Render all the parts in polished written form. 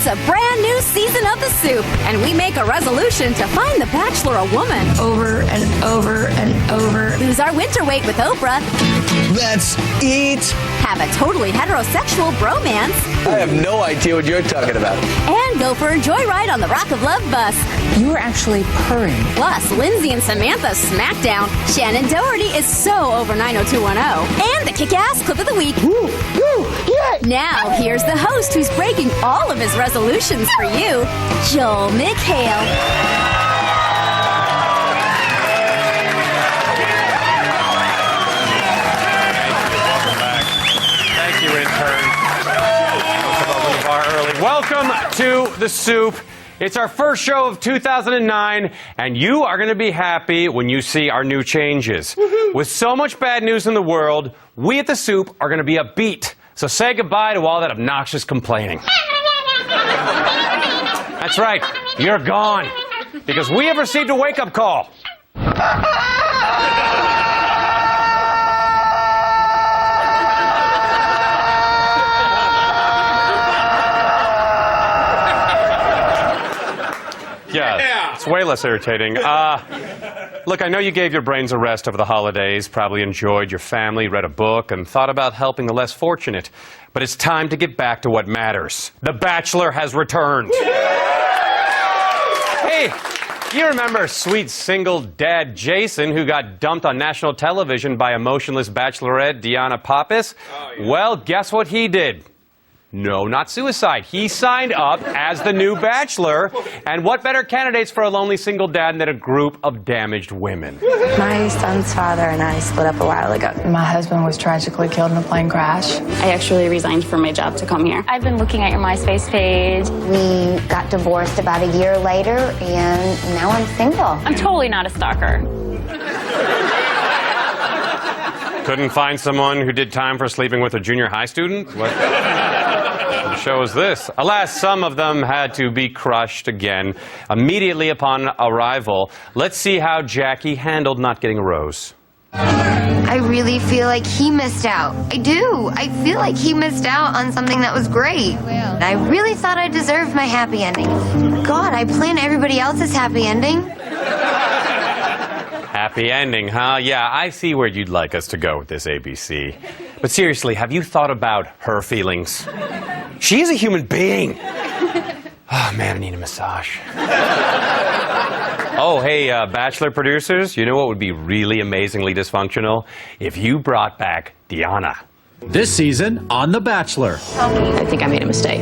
It's a brand new season of The Soup, and we make a resolution to find the bachelor a woman. Over and over and over. Lose our winter weight with Oprah. Let's eat. Have a totally heterosexual bromance. I have no idea what you're talking about. And go for a joyride on the Rock of Love bus. You were actually purring. Plus, Lindsay and Samantha's Smackdown. Shannon Doherty is so over 90210. And the kick-ass clip of the week. Woo, yeah. Now, here's the host who's breaking all of his resolutions for you, Joel McHale. Welcome to The Soup. It's our first show of 2009, and you are going to be happy when you see our new changes. With so much bad news in the world, we at The Soup are going to be upbeat. So say goodbye to all that obnoxious complaining. That's right, you're gone, because we have received a wake-up call. Yeah, it's way less irritating. Look, I know you gave your brains a rest over the holidays, probably enjoyed your family, read a book, and thought about helping the less fortunate. But it's time to get back to what matters. The Bachelor has returned. Hey, you remember sweet single dad Jason, who got dumped on national television by emotionless bachelorette Deanna Pappas? Oh, yeah. Well, guess what he did? No, not suicide. He signed up as the new bachelor. And what better candidates for a lonely single dad than a group of damaged women? My son's father and I split up a while ago. My husband was tragically killed in a plane crash. I actually resigned from my job to come here. I've been looking at your MySpace page. We got divorced about a year later, and now I'm single. I'm totally not a stalker. Couldn't find someone who did time for sleeping with a junior high student? What show is this? Alas, some of them had to be crushed again immediately upon arrival. Let's see how Jackie handled not getting a rose. I really feel like he missed out. I do. I feel like he missed out on something that was great. I really thought I deserved my happy ending. God, I planned everybody else's happy ending. Happy ending, huh? Yeah, I see where you'd like us to go with this, ABC. But seriously, have you thought about her feelings? She is a human being. Oh, man, I need a massage. Oh, hey, Bachelor producers, you know what would be really amazingly dysfunctional? If you brought back Deanna. This season on The Bachelor. I think I made a mistake.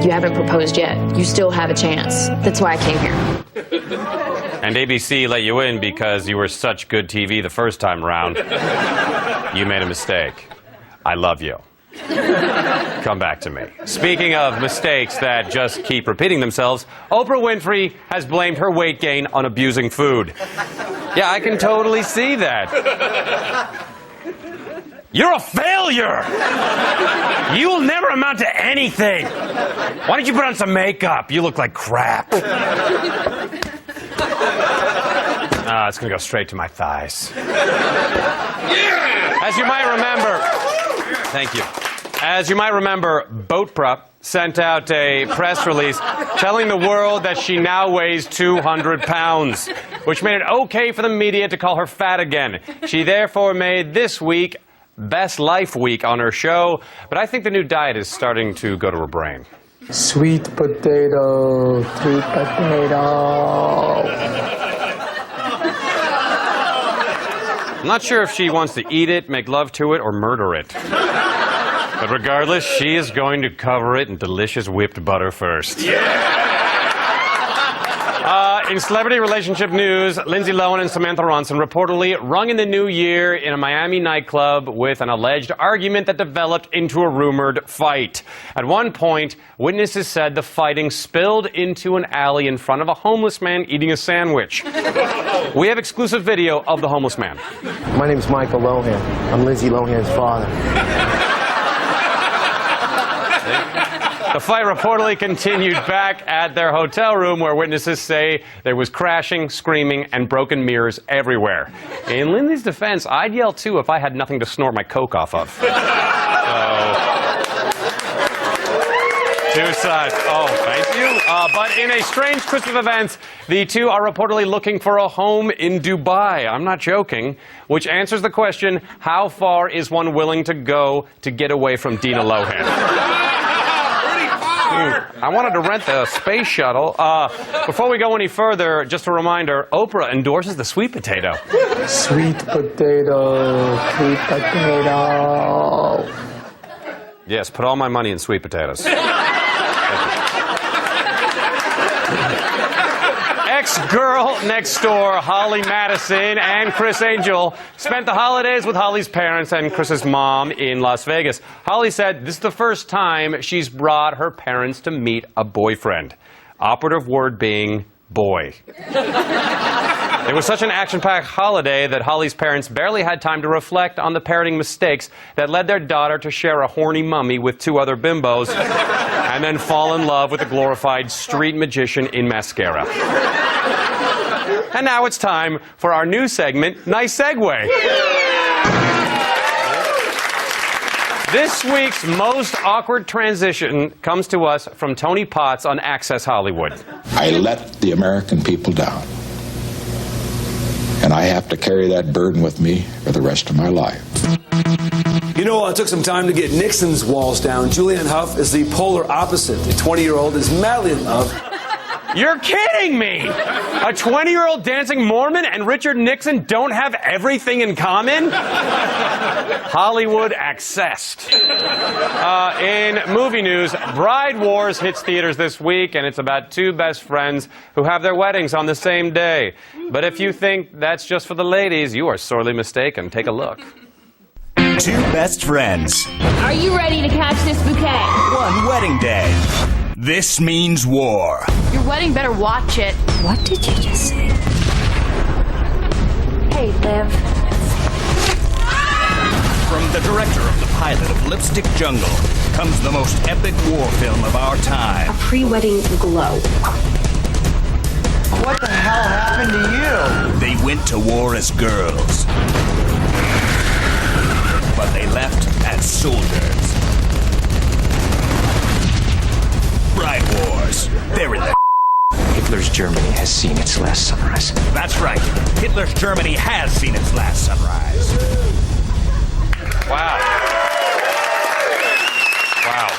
You haven't proposed yet. You still have a chance. That's why I came here. And ABC let you in because you were such good TV the first time around. You made a mistake. I love you. Come back to me. Speaking of mistakes that just keep repeating themselves, Oprah Winfrey has blamed her weight gain on abusing food. Yeah, I can totally see that. You're a failure! You will never amount to anything! Why don't you put on some makeup? You look like crap. It's gonna go straight to my thighs. As you might remember... Thank you. As you might remember, Oprah sent out a press release telling the world that she now weighs 200 pounds, which made it okay for the media to call her fat again. She therefore made this week Best Life Week on her show, but I think the new diet is starting to go to her brain. Sweet potato, sweet potato. I'm not sure if she wants to eat it, make love to it, or murder it. But regardless, she is going to cover it in delicious whipped butter first. Yeah! In celebrity relationship news, Lindsay Lohan and Samantha Ronson reportedly rung in the new year in a Miami nightclub with an alleged argument that developed into a rumored fight. At one point, witnesses said the fighting spilled into an alley in front of a homeless man eating a sandwich. We have exclusive video of the homeless man. My name is Michael Lohan. I'm Lindsay Lohan's father. The fight reportedly continued back at their hotel room, where witnesses say there was crashing, screaming, and broken mirrors everywhere. In Lindsay's defense, I'd yell too if I had nothing to snort my coke off of. Two sides. Oh, thank you. But in a strange twist of events, the two are reportedly looking for a home in Dubai. I'm not joking. Which answers the question, how far is one willing to go to get away from Dina Lohan? I wanted to rent the space shuttle. Before we go any further, just a reminder, Oprah endorses the sweet potato. Sweet potato, sweet potato. Yes, put all my money in sweet potatoes. Ex-girl next door, Holly Madison and Chris Angel spent the holidays with Holly's parents and Chris's mom in Las Vegas. Holly said this is the first time she's brought her parents to meet a boyfriend. Operative word being boy. It was such an action-packed holiday that Holly's parents barely had time to reflect on the parenting mistakes that led their daughter to share a horny mummy with two other bimbos and then fall in love with a glorified street magician in mascara. And now it's time for our new segment, Nice Segue. This week's most awkward transition comes to us from Tony Potts on Access Hollywood. I let the American people down. And I have to carry that burden with me for the rest of my life. You know, it took some time to get Nixon's walls down. Julianne Hough is the polar opposite. The 20-year-old is madly in love. You're kidding me! A 20-year-old dancing Mormon and Richard Nixon don't have everything in common? Hollywood accessed. In movie news, Bride Wars hits theaters this week, and it's about two best friends who have their weddings on the same day. But if you think that's just for the ladies, you are sorely mistaken. Take a look. Two best friends. Are you ready to catch this bouquet? One wedding day. This means war. Your wedding better watch it. What did you just say? Hey, Liv. From the director of the pilot of Lipstick Jungle comes the most epic war film of our time. A pre-wedding glow. What the hell happened to you? They went to war as girls, but they left as soldiers. Bride Wars. They're in the... Hitler's Germany has seen its last sunrise. That's right. Hitler's Germany has seen its last sunrise. Wow. Wow.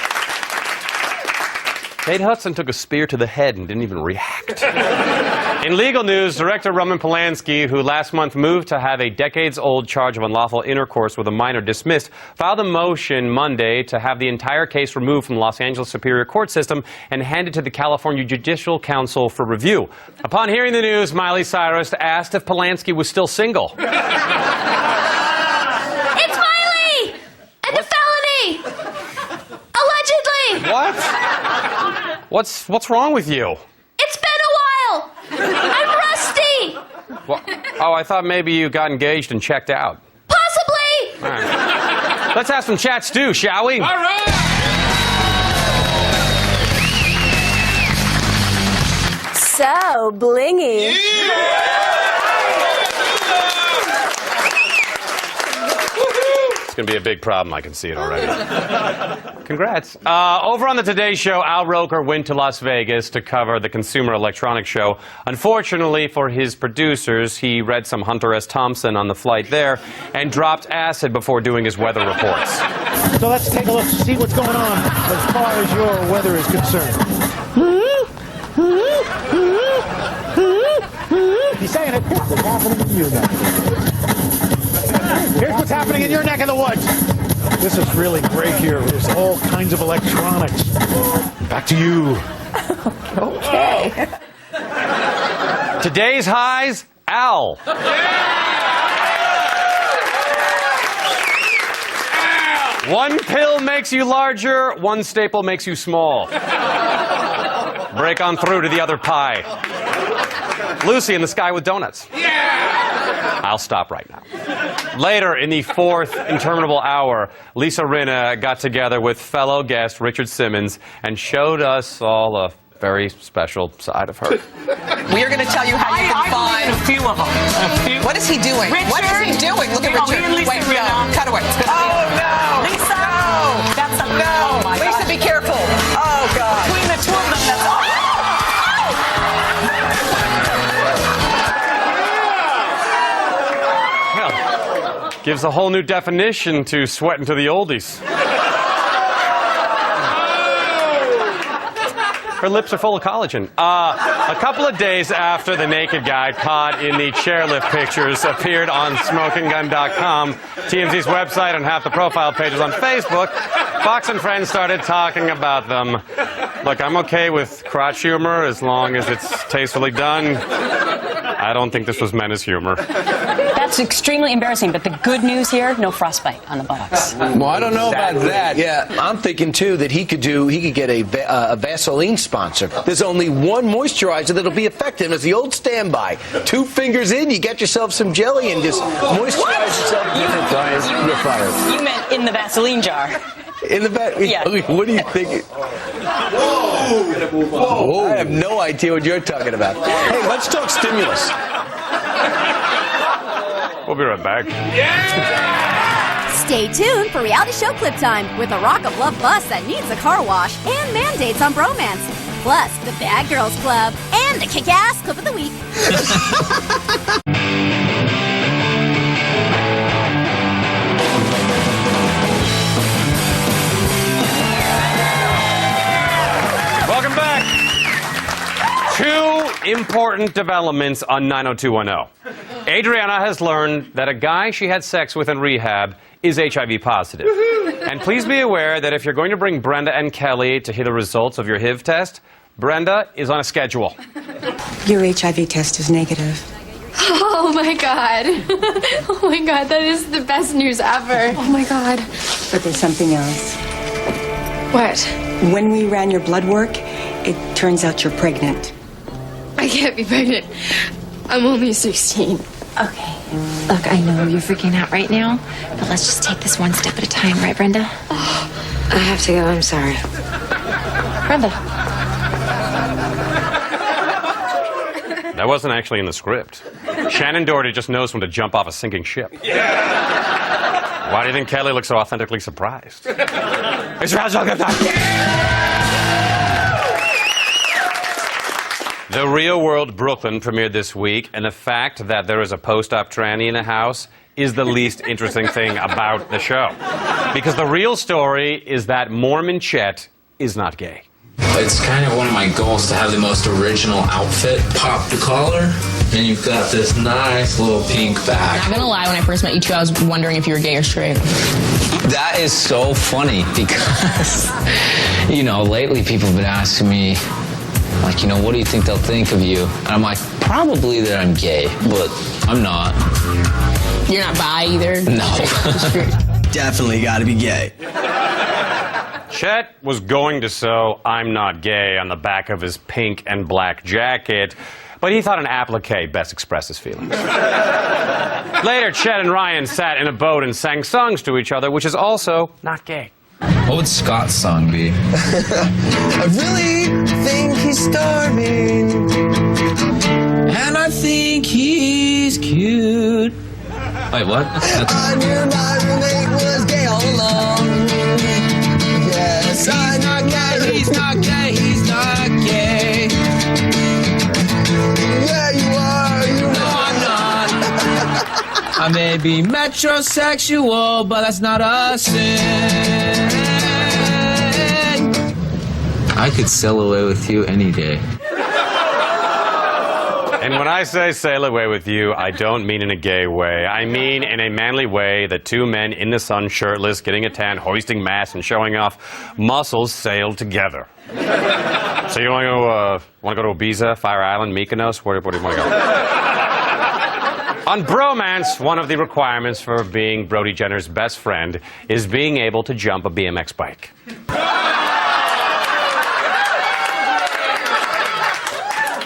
Kate Hudson took a spear to the head and didn't even react. In legal news, director Roman Polanski, who last month moved to have a decades-old charge of unlawful intercourse with a minor dismissed, filed a motion Monday to have the entire case removed from the Los Angeles Superior Court system and handed to the California Judicial Council for review. Upon hearing the news, Miley Cyrus asked if Polanski was still single. It's Miley! And the felony! Allegedly! What? What's wrong with you? It's been a while! I'm rusty! Well, oh, I thought maybe you got engaged and checked out. Possibly! All right. Let's have some chat stew, shall we? All right! So blingy. It's going to be a big problem. I can see it already. Congrats. Over on the Today Show, Al Roker went to Las Vegas to cover the Consumer Electronics Show. Unfortunately for his producers, he read some Hunter S. Thompson on the flight there and dropped acid before doing his weather reports. So let's take a look to see what's going on as far as your weather is concerned. He's saying it. What's happening in your neck? Here's what's happening in your neck of the woods. This is really great here. There's all kinds of electronics. Back to you. Okay. Today's highs, Al. One pill makes you larger, one staple makes you small. Break on through to the other pie. Lucy in the sky with donuts. I'll stop right now. Later, in the fourth interminable hour, Lisa Rinna got together with fellow guest Richard Simmons and showed us all a very special side of her. We are going to tell you how you can find a few of them. What is he doing? Richard. What is he doing? Look at Richard. Wait, no. Cut away. Oh, no. Lisa. No. That's a no. Oh, my Lisa, God. be careful. Oh, God. gives a whole new definition to sweating to the oldies. Her lips are full of collagen. A couple of days after the naked guy caught in the chairlift pictures appeared on smokinggun.com, TMZ's website, and half the profile pages on Facebook, Fox and Friends started talking about them. Look, I'm okay with crotch humor as long as it's tastefully done. I don't think this was meant as humor. That's extremely embarrassing, but the good news here, no frostbite on the buttocks. Well, I don't know about that. Yeah, I'm thinking, too, that he could get a Vaseline sponsor. There's only one moisturizer that'll be effective. It's the old standby. 2 fingers in, you get yourself some jelly and just moisturize yourself. Brian, you're fired. You meant in the Vaseline jar. In the back? Yeah. What do you think? Whoa. I have no idea what you're talking about. Hey, let's talk stimulus. We'll be right back. Stay tuned for reality show clip time with a Rock of Love bus that needs a car wash and mandates on bromance. Plus, the Bad Girls Club and the kick-ass clip of the week. Welcome back. 2 important developments on 90210. Adriana has learned that a guy she had sex with in rehab is HIV positive. And please be aware that if you're going to bring Brenda and Kelly to hear the results of your HIV test, Brenda is on a schedule. Your HIV test is negative. Oh my God. Oh my God, that is the best news ever. Oh my God. But there's something else. What? When we ran your blood work, it turns out you're pregnant. I can't be pregnant. I'm only 16. Okay. Look, I know you're freaking out right now, but let's just take this one step at a time, right, Brenda? Oh, I have to go. I'm sorry. Brenda. That wasn't actually in the script. Shannon Doherty just knows when to jump off a sinking ship. Why do you think Kelly looks so authentically surprised? The Real World Brooklyn premiered this week, and the fact that there is a post-op tranny in the house is the least interesting thing about the show. Because the real story is that Mormon Chet is not gay. It's kind of one of my goals to have the most original outfit. Pop the collar, and you've got this nice little pink bag. Not gonna lie, when I first met you two, I was wondering if you were gay or straight. That is so funny because, you know, lately people have been asking me, like, you know, what do you think they'll think of you? And I'm like, probably that I'm gay, but I'm not. You're not bi either? No. Definitely gotta be gay. Chet was going to sew "I'm not gay" on the back of his pink and black jacket, but he thought an applique best expressed his feelings. Later, Chet and Ryan sat in a boat and sang songs to each other, which is also not gay. What would Scott's song be? I really think he's starving. And I think he's cute. Wait, what? I knew my roommate was gay all along. Yes, he's not gay, he's not gay, he's not gay. Yeah, you are. No, I'm not. I may be metrosexual, but that's not a sin. I could sail away with you any day. And when I say sail away with you, I don't mean in a gay way. I mean in a manly way that 2 men in the sun, shirtless, getting a tan, hoisting masts, and showing off muscles sail together. So you want to go to Ibiza, Fire Island, Mykonos? Where do you want to go? On bromance, one of the requirements for being Brody Jenner's best friend is being able to jump a BMX bike.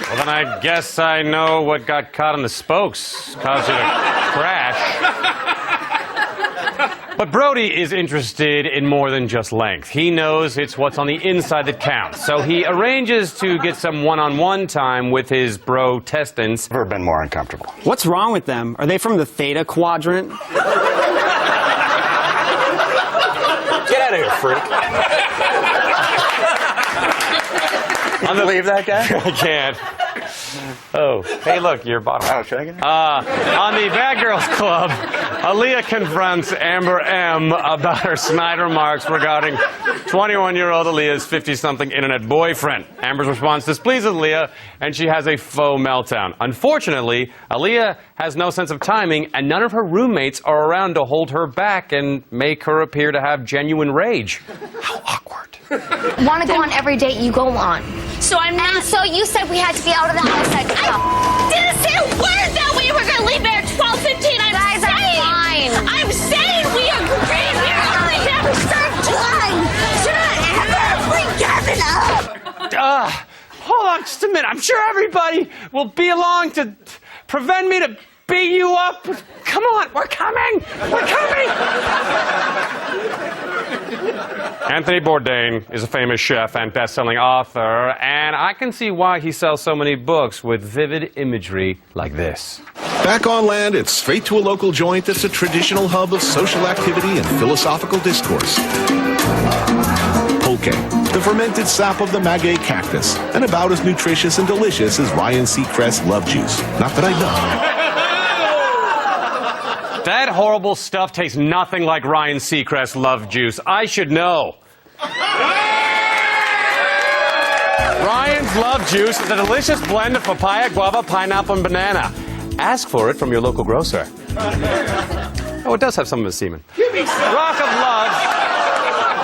Well, then I guess I know what got caught in the spokes, caused you to crash. But Brody is interested in more than just length. He knows it's what's on the inside that counts. So he arranges to get some one-on-one time with his bro testants. Never been more uncomfortable. What's wrong with them? Are they from the Theta Quadrant? Get out of here, freak. Believe that guy? I can't. Oh, hey, look, your bottle. Oh, should I get it? On the Bad Girls Club, Aaliyah confronts Amber M. about her snide remarks regarding 21-year-old Aaliyah's 50-something internet boyfriend. Amber's response displeases Aaliyah, and she has a faux meltdown. Unfortunately, Aaliyah has no sense of timing, and none of her roommates are around to hold her back and make her appear to have genuine rage. How awkward. Want to go on every date you go on. So I'm not. And so you said we had to be out of the house at 12. I didn't say a word that we were going to leave there at 12:15. I'm saying. Fine. I'm saying we agreed we were going to leave there at 12. Should I ever bring Gavin up? Hold on just a minute. I'm sure everybody will be along to prevent me to beat you up. Come on, we're coming. We're coming. Anthony Bourdain is a famous chef and best-selling author, and I can see why he sells so many books with vivid imagery like this. Back on land, it's straight to a local joint that's a traditional hub of social activity and philosophical discourse. Pulque, the fermented sap of the maguey cactus, and about as nutritious and delicious as Ryan Seacrest Love Juice. Not that I know. That horrible stuff tastes nothing like Ryan Seacrest Love Juice. I should know. Ryan's Love Juice is a delicious blend of papaya, guava, pineapple, and banana. Ask for it from your local grocer. Oh, it does have some of the semen.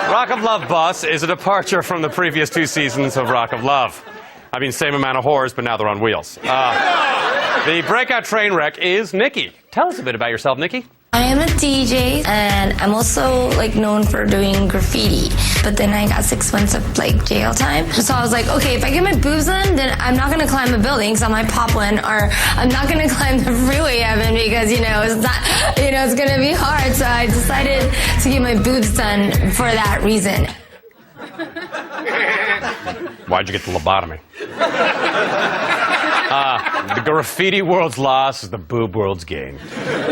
Rock of Love Bus is a departure from the previous 2 seasons of Rock of Love. I mean, same amount of whores, but now they're on wheels. The breakout train wreck is Nikki. Tell us a bit about yourself, Nikki. I am a DJ, and I'm also known for doing graffiti. But then I got 6 months of jail time. So I was like, okay, if I get my boobs done, then I'm not gonna climb a building, so I might pop one, or I'm not gonna climb the freeway heaven because it's not, it's gonna be hard. So I decided to get my boobs done for that reason. Why'd you get the lobotomy? The graffiti world's loss is the boob world's gain.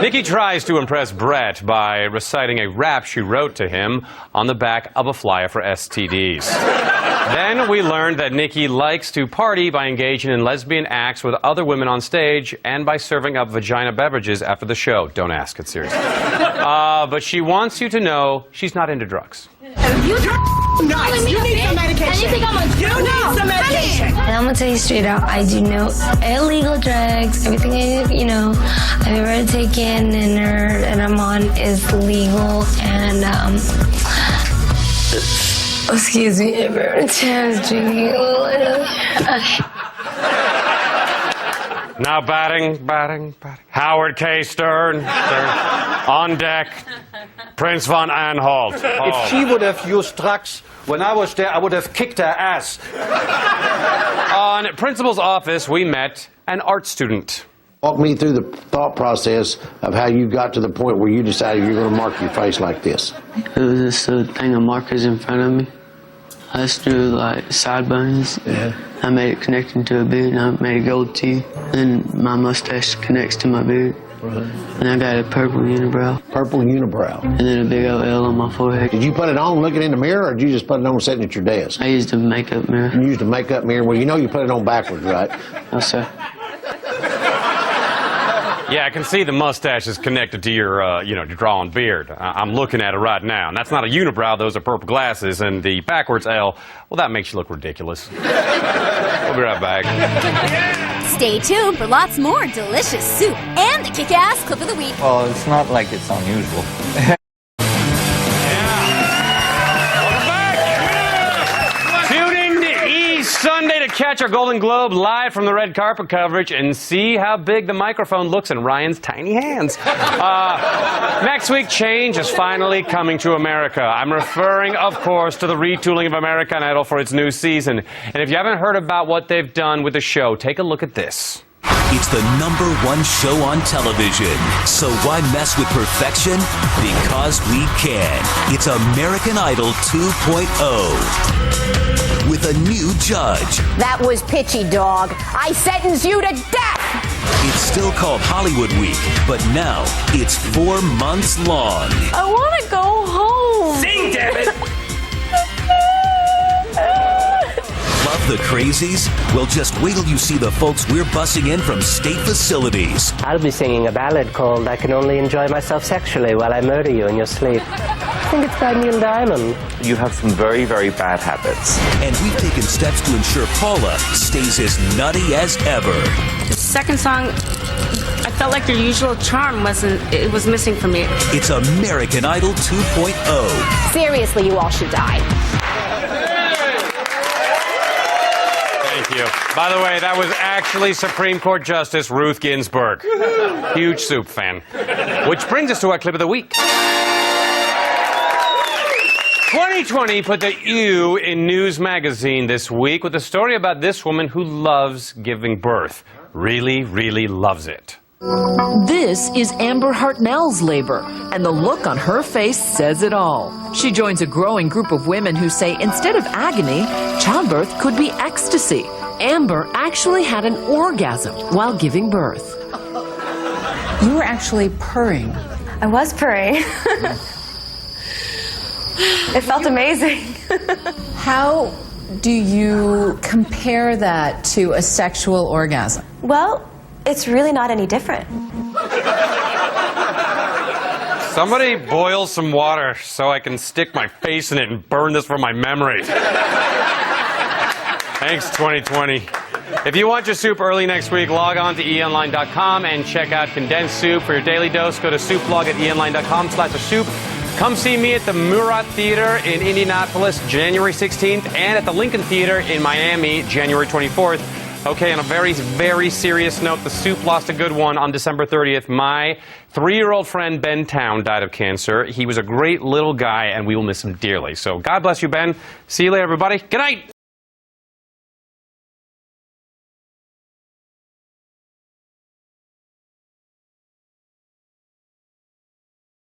Nikki tries to impress Brett by reciting a rap she wrote to him on the back of a flyer for STDs. Then we learned that Nikki likes to party by engaging in lesbian acts with other women on stage and by serving up vagina beverages after the show. Don't ask, it's serious. But she wants you to know she's not into drugs. You nuts. You need some medication. And you think I'm you need some medication. And I'm gonna tell you straight out, I do no illegal drugs. Everything I've ever taken and I'm on is legal. And excuse me, every time drinking a little. Okay. Now batting. Howard K. Stern. On deck. Prince von Anhalt. Oh. If she would have used drugs when I was there, I would have kicked her ass. On Principal's office, we met an art student. Walk me through the thought process of how you got to the point where you decided you're going to mark your face like this. It was just a thing of markers in front of me. I just drew sideburns. Yeah. I made it connecting to a beard, and I made a gold teeth. Then my mustache connects to my beard. Right. And I got a purple unibrow. Purple unibrow. And then a big old L on my forehead. Did you put it on looking in the mirror, or did you just put it on sitting at your desk? I used a makeup mirror. You used a makeup mirror? Well, you put it on backwards, right? No, sir. Yeah, I can see the mustache is connected to your, your drawn beard. I'm looking at it right now. And that's not a unibrow, those are purple glasses. And the backwards L, well, that makes you look ridiculous. We'll be right back. Stay tuned for lots more delicious soup and the kick-ass clip of the week. Well, it's not like it's unusual. Sunday to catch our Golden Globe live from the red carpet coverage and see how big the microphone looks in Ryan's tiny hands. Next week, change is finally coming to America. I'm referring, of course, to the retooling of American Idol for its new season. And if you haven't heard about what they've done with the show, take a look at this. It's the #1 show on television. So why mess with perfection? Because we can. It's American Idol 2.0. With a new judge. That was pitchy, dog. I sentence you to death. It's still called Hollywood Week, but now it's 4 months long. I want to go home. Sing, damn it! Love the crazies? Well, just wait till you see the folks we're bussing in from state facilities. I'll be singing a ballad called I Can Only Enjoy Myself Sexually While I Murder You in Your Sleep. I think it's by Neil Diamond. You have some very, very bad habits. And we've taken steps to ensure Paula stays as nutty as ever. The second song, I felt like your usual charm was missing from me. It's American Idol 2.0. Seriously, you all should die. Thank you. By the way, that was actually Supreme Court Justice Ruth Ginsburg. Huge Soup fan. Which brings us to our clip of the week. 2020 put the U in News Magazine this week with a story about this woman who loves giving birth. Really, really loves it. This is Amber Hartnell's labor, and the look on her face says it all. She joins a growing group of women who say instead of agony, childbirth could be ecstasy. Amber actually had an orgasm while giving birth. You were actually purring. I was purring. It felt amazing. How do you compare that to a sexual orgasm? Well, it's really not any different. Somebody boil some water so I can stick my face in it and burn this from my memory. Thanks, 2020. If you want your soup early next week, log on to eonline.com and check out Condensed Soup for your daily dose. Go to soupblog at eonline.com/soup. Come see me at the Murat Theater in Indianapolis, January 16th, and at the Lincoln Theater in Miami, January 24th. Okay, on a very, very serious note, the soup lost a good one on December 30th. My 3-year-old friend, Ben Town, died of cancer. He was a great little guy, and we will miss him dearly. So God bless you, Ben. See you later, everybody. Good night.